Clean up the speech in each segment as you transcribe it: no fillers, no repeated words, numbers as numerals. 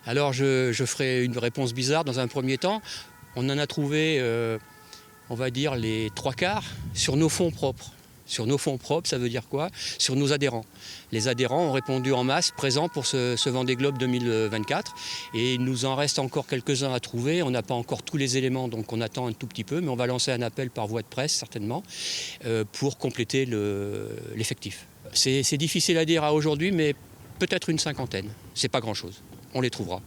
Alors je ferai une réponse bizarre dans un premier temps. On en a trouvé, on va dire, les 3/4 sur nos fonds propres. Sur nos fonds propres, ça veut dire quoi? Sur nos adhérents. Les adhérents ont répondu en masse, présents pour ce Vendée Globe 2024. Et il nous en reste encore quelques-uns à trouver. On n'a pas encore tous les éléments, donc on attend un tout petit peu. Mais on va lancer un appel par voie de presse, certainement, pour compléter l'effectif. C'est difficile à dire à aujourd'hui, mais peut-être une cinquantaine. C'est pas grand-chose. On les trouvera.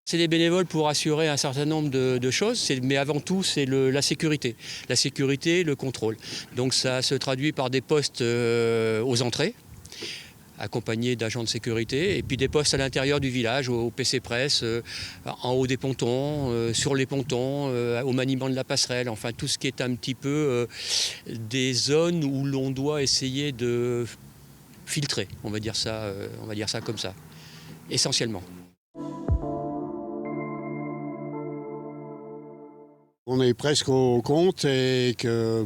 C'est des bénévoles pour assurer un certain nombre de choses, mais avant tout, c'est la sécurité. La sécurité, le contrôle. Donc ça se traduit par des postes aux entrées, accompagnés d'agents de sécurité, et puis des postes à l'intérieur du village, au PC Presse, en haut des pontons, sur les pontons, au maniement de la passerelle, enfin tout ce qui est un petit peu des zones où l'on doit essayer de filtrer, on va dire ça comme ça, essentiellement. On est presque au compte et que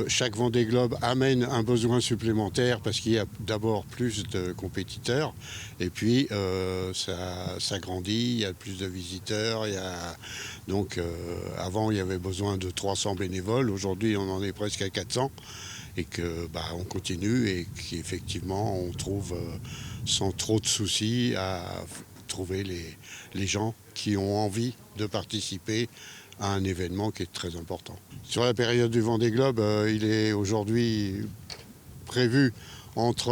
chaque Vendée Globe amène un besoin supplémentaire parce qu'il y a d'abord plus de compétiteurs et puis ça grandit, il y a plus de visiteurs. Donc avant il y avait besoin de 300 bénévoles, aujourd'hui on en est presque à 400 et on continue et qu'effectivement on trouve sans trop de soucis à trouver les gens qui ont envie de participer à un événement qui est très important. Sur la période du Vendée Globe, il est aujourd'hui prévu entre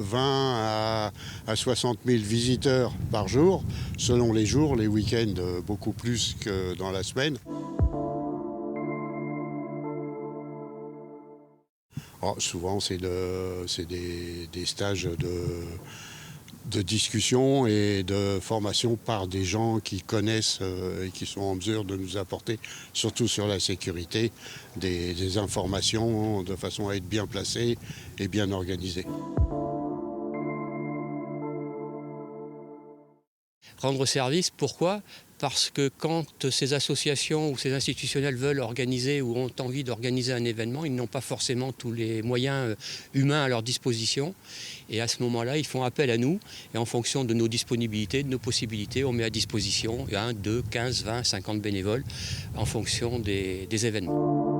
20 à 60 000 visiteurs par jour, selon les jours, les week-ends beaucoup plus que dans la semaine. Souvent, c'est des stages de discussion et de formation par des gens qui connaissent et qui sont en mesure de nous apporter, surtout sur la sécurité, des informations de façon à être bien placés et bien organisés. Rendre service, pourquoi? Parce que quand ces associations ou ces institutionnels veulent organiser ou ont envie d'organiser un événement, ils n'ont pas forcément tous les moyens humains à leur disposition. Et à ce moment-là, ils font appel à nous. Et en fonction de nos disponibilités, de nos possibilités, on met à disposition 1, 2, 15, 20, 50 bénévoles en fonction des événements.